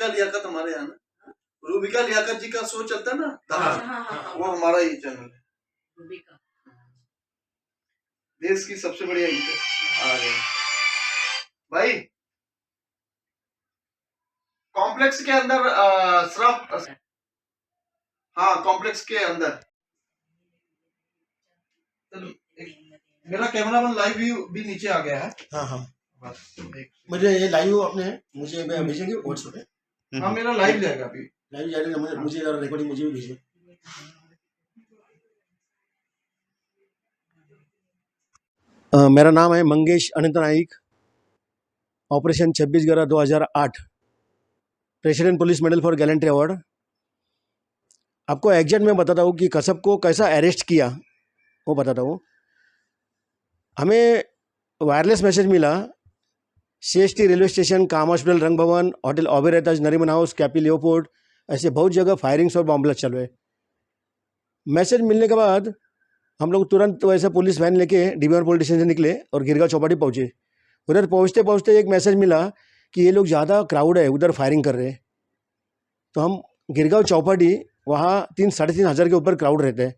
रूबिका लियाकत हमारे यहाँ ना, रूबिका लियाकत जी का शो चलता है ना, वो हमारा ही चैनल है। रूबिका देश की सबसे बढ़िया एंकर आ गए भाई। कॉम्प्लेक्स के अंदर सिर्फ, हाँ कॉम्प्लेक्स के अंदर मेरा कैमरामैन लाइव व्यू भी नीचे आ गया है। हाँ हाँ बस मुझे ये लाइव अपने मुझे भेजेंगे व्हाट्सएप पे। हाँ मेरा लाइव जाएगा अभी, लाइव जाएगा, मुझे रिकॉर्डिंग मुझे भी भेजिए। मेरा नाम है Mangesh Anant Naik, operation 26/11/2008, president police medal for gallantry award. आपको एग्जैक्ट मैं बताता हूँ कि कसब को कैसा अरेस्ट किया, वो बताता हूँ। हमें वायरलेस मैसेज मिला, CST रेलवे स्टेशन, काम हॉस्पिटल, रंग भवन, होटल ओबेरताज, नरीमन हाउस, कैपी लियोपोर्ट, ऐसे बहुत जगह फायरिंग्स और बॉम्ब ब्लास्ट चल रहे। मैसेज मिलने के बाद हम लोग तुरंत वैसे पुलिस वैन लेके DB1 पुलिस स्टेशन से निकले और गिरगांव चौपाटी पहुँचे। उधर पहुँचते पहुँचते एक मैसेज मिला कि ये लोग ज़्यादा क्राउड है, उधर फायरिंग कर रहे हैं। तो हम गिरगांव चौपाटी, वहाँ 3-3.5 हज़ार के ऊपर क्राउड रहते हैं।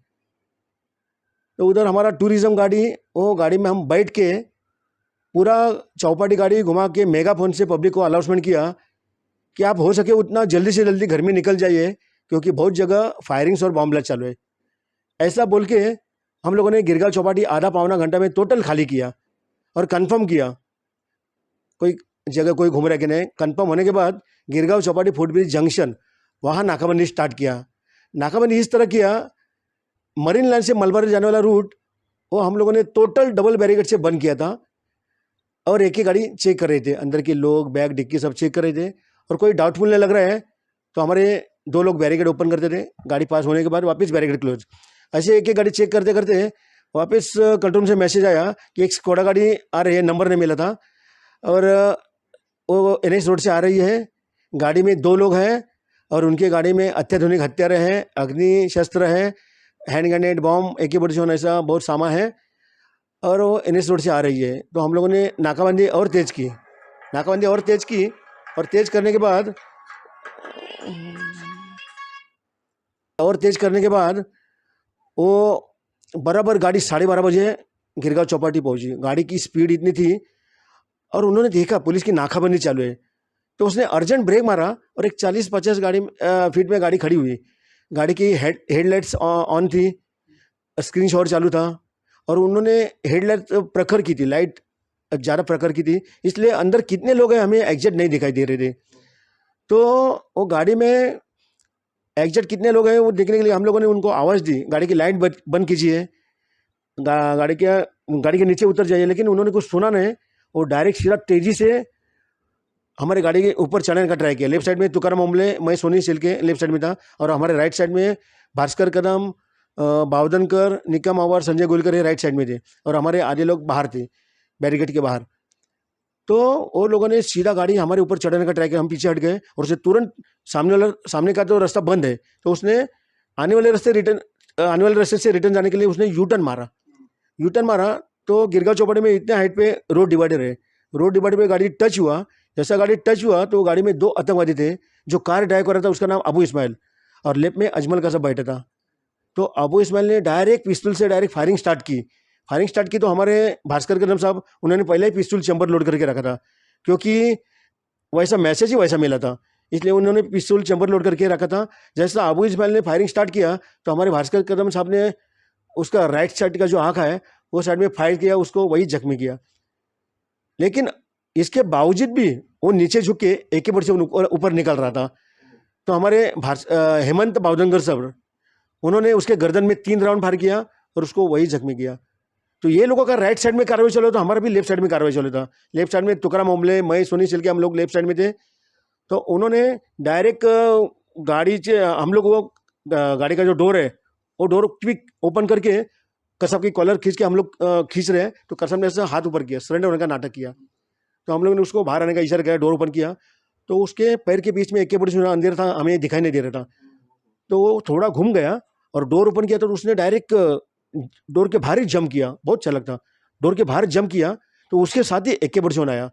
तो उधर हमारा टूरिज़्म गाड़ी, वो गाड़ी में हम बैठ के पूरा चौपाटी गाड़ी घुमा के मेगाफोन से पब्लिक को अनाउंसमेंट किया कि आप हो सके उतना जल्दी से जल्दी घर में निकल जाइए, क्योंकि बहुत जगह फायरिंग्स और बॉम्ब ब्लास्ट चालू है। ऐसा बोल के हम लोगों ने गिरगांव चौपाटी आधा पौना घंटा में टोटल खाली किया और कंफर्म किया कोई जगह कोई घूम रहा कि नहीं। कंफर्म होने के बाद गिरगांव चौपाटी फुटब्रिज जंक्शन, वहाँ नाकाबंदी स्टार्ट किया। नाकाबंदी इस तरह किया, मरीन लाइन से मलबारी जाने वाला रूट वो हम लोगों ने टोटल डबल बैरिकेड से बंद किया था और एक ही गाड़ी चेक कर रहे थे, अंदर के लोग, बैग, डिक्की सब चेक कर रहे थे। और कोई डाउटफुल नहीं लग रहा है तो हमारे 2 लोग बैरिकेड ओपन करते थे, गाड़ी पास होने के बाद वापस बैरिकेड क्लोज। ऐसे एक एक गाड़ी चेक करते करते वापस कंट्रोल रूम से मैसेज आया कि एक स्कोडा गाड़ी आ रही है, नंबर नहीं मिला था, और वो NH रोड से आ रही है। गाड़ी में 2 लोग हैं और उनके गाड़ी में अत्याधुनिक हथियार हैं, अग्नि शस्त्र है, हैंड ग्रेनेड, बॉम्ब, AK-47, ऐसा बहुत सामान है, और वो NH रोड से आ रही है। तो हम लोगों ने नाकाबंदी और तेज़ की, नाकाबंदी और तेज़ की, और तेज़ करने के बाद वो बराबर गाड़ी 12:30 बजे गिरगांव चौपाटी पहुंची। गाड़ी की स्पीड इतनी थी और उन्होंने देखा पुलिस की नाकाबंदी चालू है, तो उसने अर्जेंट ब्रेक मारा और एक 40-50 फीट में गाड़ी खड़ी हुई। गाड़ी की हेडलाइट्स ऑन थी, स्क्रीन शॉट चालू था, और उन्होंने हेडलाइट प्रखर की थी, लाइट ज़्यादा प्रखर की थी, इसलिए अंदर कितने लोग हैं हमें एग्जैक्ट नहीं दिखाई दे रहे थे। तो वो गाड़ी में एग्जैक्ट कितने लोग हैं वो देखने के लिए हम लोगों ने उनको आवाज़ दी, गाड़ी की लाइट बंद कीजिए, गाड़ी के नीचे उतर जाइए, लेकिन उन्होंने कुछ सुना नहीं। वो डायरेक्ट सीधा तेज़ी से हमारे गाड़ी के ऊपर चढ़ने का ट्राई किया। लेफ्ट साइड में तुकाराम ओमले, मैं सोनी सिल्के लेफ्ट साइड में था, और हमारे राइट साइड में भास्कर कदम, बावधनकर, निकम अवर, संजय गोलकर ये राइट साइड में थे, और हमारे आधे लोग बाहर थे, बैरिकेड के बाहर। तो वो लोगों ने सीधा गाड़ी हमारे ऊपर चढ़ने का ट्राई किया, हम पीछे हट गए, और उसे तुरंत सामने का तो रास्ता बंद है, तो उसने आने वाले रास्ते से रिटर्न जाने के लिए उसने यूटर्न मारा। तो गिरगांव चौपाटी में इतने हाइट पे रोड डिवाइडर है, रोड डिवाइडर पे गाड़ी टच हुआ। जैसा गाड़ी टच हुआ तो गाड़ी में 2 आतंकवादी थे, जो कार ड्राइव कर रहा था उसका नाम अबू इस्माइल, और लेफ्ट में अजमल का सब बैठा था। तो अबू इस्माइल ने डायरेक्ट पिस्टल से डायरेक्ट फायरिंग स्टार्ट की। तो हमारे भास्कर कदम साहब, उन्होंने पहले ही पिस्टल चैम्बर लोड करके रखा था, क्योंकि वैसा मैसेज ही वैसा मिला था, इसलिए उन्होंने पिस्टल चैम्बर लोड करके रखा था। जैसा अबू इस्माइल ने फायरिंग स्टार्ट किया तो हमारे भास्कर कदम साहब ने उसका राइट साइड का जो आँख है वो साइड में फायर किया, उसको वही जख्मी किया। लेकिन इसके बावजूद भी वो नीचे झुक के AK-47 ऊपर निकल रहा था। तो हमारे हेमंत बावधनकर साहब, उन्होंने उसके गर्दन में 3 राउंड फायर किया और उसको वही जख्मी किया। तो ये लोगों का राइट साइड में कार्रवाई चल रहा था, हमारा भी लेफ्ट साइड में कार्रवाई चल रहा था। लेफ्ट साइड में तुकाराम ओमले, मैं सोनी सिल्के, हम लोग लेफ्ट साइड में थे। तो उन्होंने डायरेक्ट गाड़ी से हम लोग वो गाड़ी का जो डोर है वो डोर क्विक ओपन करके कसब की कॉलर खींच के हम लोग खींच रहे हैं, तो कसब ने ऐसा हाथ ऊपर किया, सरेंडर होने का नाटक किया। तो हम लोगों ने उसको बाहर आने का इशारा किया, डोर ओपन किया, तो उसके पैर के बीच में AK-47 अंधेरा था, हमें दिखाई नहीं दे रहा था। तो वो थोड़ा घूम गया और डोर ओपन किया, तो उसने डायरेक्ट डोर के बाहर ही जंप किया, बहुत चालाक था, डोर के बाहर जंप किया। तो उसके साथ ही AK-47 आया,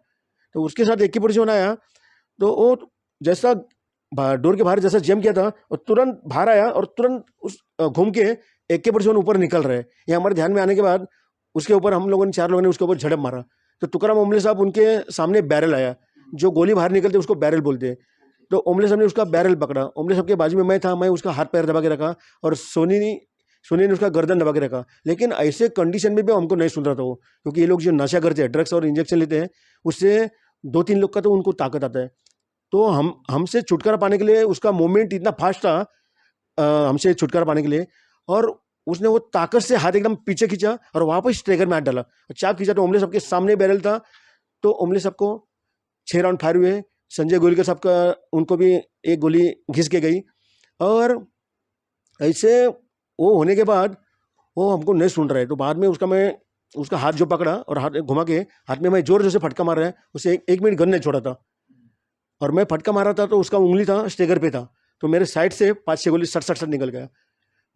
तो वो जैसा डोर के बाहर जैसा जम किया था और तुरंत बाहर आया और तुरंत उस घूम के AK-47 ऊपर निकल रहे। ये हमारे ध्यान में आने के बाद उसके ऊपर हम लोगों ने 4 लोगों ने उसके ऊपर झड़प मारा। तो तुकाराम ओमले साहब उनके सामने बैरल आया, जो गोली बाहर निकलते उसको बैरल बोलते हैं। तो ओमले साहब ने उसका बैरल पकड़ा। ओमले साहब के बाजू में मैं था, मैं उसका हाथ पैर दबा के रखा और सोनी ने उसका गर्दन दबा के रखा। लेकिन ऐसे कंडीशन में भी हमको नहीं सुन रहा था वो, क्योंकि ये लोग जो नशा करते हैं, ड्रग्स और इंजेक्शन लेते हैं, उससे 2-3 लोग का तो उनको ताकत आता है। तो हमसे छुटकारा पाने के लिए उसका मूवमेंट इतना फास्ट था, हमसे छुटकारा पाने के लिए, और उसने वो ताकत से हाथ एकदम पीछे खींचा और वापस ट्रिगर में हाथ डाला और चाप खींचा। तो ओमले साहब के सामने बैरल था, तो ओमले साहब को 6 राउंड फायर हुए। संजय गोयलकर साहब का उनको भी एक गोली घिस के गई। और ऐसे वो होने के बाद वो हमको नहीं सुन रहे। तो बाद में मैं उसका हाथ जो पकड़ा और हाथ घुमा के हाथ में मैं जोर से फटका मार रहा है, उसे 1 मिनट गन नहीं छोड़ा था। और मैं फटका मारा था तो उसका उंगली था स्टेगर पे था, तो मेरे साइड से 5-6 गोली सट सट सट निकल गया।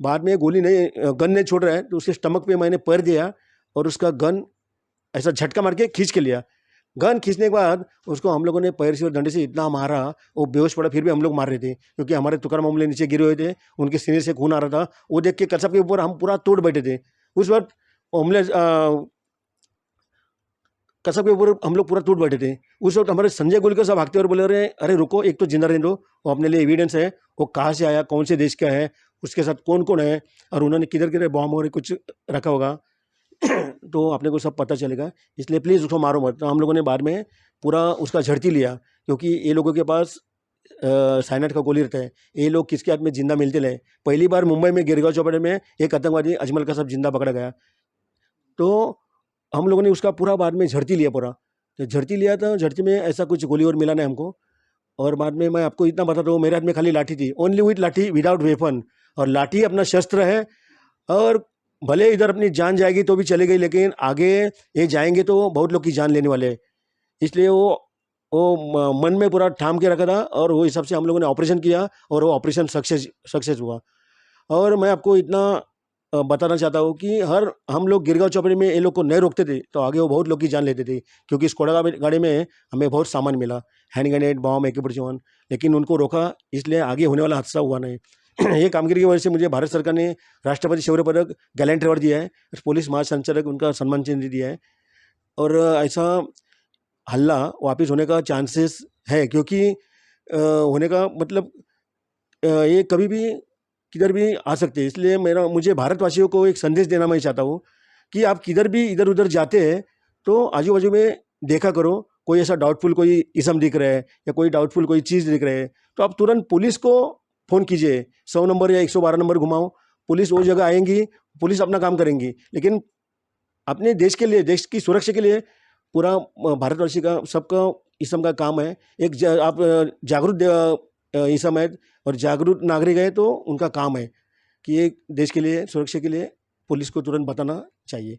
बाद में गन नहीं छोड़ रहा है, तो उसके स्टमक पे मैंने पैर दिया और उसका गन ऐसा झटका मार के खींच के लिया। गन खींचने के बाद उसको हम लोगों ने पैर से और डंडे से इतना मारा, वो बेहोश पड़ा। फिर भी हम लोग मार रहे थे, क्योंकि हमारे तुकाराम ओमले नीचे गिरे हुए थे, उनके सीने से खून आ रहा था। वो देख के कसब के ऊपर हम पूरा तोड़ बैठे थे। उस वक्त ओमले कसब के ऊपर हम लोग पूरा टूट बैठे थे। उस वक्त हमारे संजय गोयलकर साहब भागते और बोले, अरे रुको, एक तो जिंदा रहने दो, वो अपने लिए एविडेंस है, वो कहाँ से आया, कौन से देश का है, उसके साथ कौन कौन है, और उन्होंने किधर किधर बॉम्ब वगैरह कुछ रखा होगा तो अपने को सब पता चलेगा, इसलिए प्लीज़ उसको मारो मत। तो हम लोगों ने बाद में पूरा उसका झड़ती लिया, क्योंकि ये लोगों के पास साइनाइड का गोली रहता है। ये लोग किसके हाथ में जिंदा मिलते रहे। पहली बार मुंबई में गिरगांव चौपाटी में एक आतंकवादी अजमल का सब जिंदा पकड़ा गया। तो हम लोगों ने उसका पूरा बाद में झड़ती लिया पूरा। तो झड़ती लिया था, झड़ती में ऐसा कुछ गोली और मिला नहीं हमको। और बाद में मैं आपको इतना बताता हूँ, मेरे हाथ में खाली लाठी थी, ओनली विथ लाठी, विदाउट वेपन। और लाठी अपना शस्त्र है, और भले इधर अपनी जान जाएगी तो भी चलेगी, लेकिन आगे ये जाएंगे तो बहुत लोग की जान लेने वाले हैं। इसलिए वो मन में पूरा ठाम के रखा था, और वो हिसाब से हम लोगों ने ऑपरेशन किया, और वो ऑपरेशन सक्सेस हुआ। और मैं आपको इतना बताना चाहता हूँ कि हम लोग गिरगांव चौपाटी में ये लोग को नहीं रोकते थे तो आगे वो बहुत लोग की जान लेते थे, क्योंकि स्कोडा गाड़ी में हमें बहुत सामान मिला, हैंड ग्रेनेड, बॉम्ब, AK-47, लेकिन उनको रोका, इसलिए आगे होने वाला हादसा हुआ नहीं। ये कामगिरी की वजह से मुझे भारत सरकार ने राष्ट्रपति शौर्य पदक, गैलेंट अवार्ड दिया है, पुलिस महासंचालक उनका सम्मान चिन्ह दिया है। और ऐसा हल्ला वापस होने का चांसेस है, क्योंकि होने का मतलब ये कभी भी किधर भी आ सकते हैं। इसलिए मुझे भारतवासियों को एक संदेश देना मैं चाहता हूँ कि आप किधर भी इधर उधर जाते हैं तो आजू बाजू में देखा करो, कोई ऐसा डाउटफुल कोई इसम दिख रहा है या कोई डाउटफुल कोई चीज़ दिख रहा है तो आप तुरंत पुलिस को फ़ोन कीजिए। 100 नंबर या 112 नंबर घुमाओ, पुलिस वो जगह आएंगी, पुलिस अपना काम करेंगी। लेकिन अपने देश के लिए, देश की सुरक्षा के लिए पूरा भारतवासी का सबका इसम का काम है। आप जागरूक इसम है और जागरूक नागरिक है, तो उनका काम है कि ये देश के लिए, सुरक्षा के लिए पुलिस को तुरंत बताना चाहिए।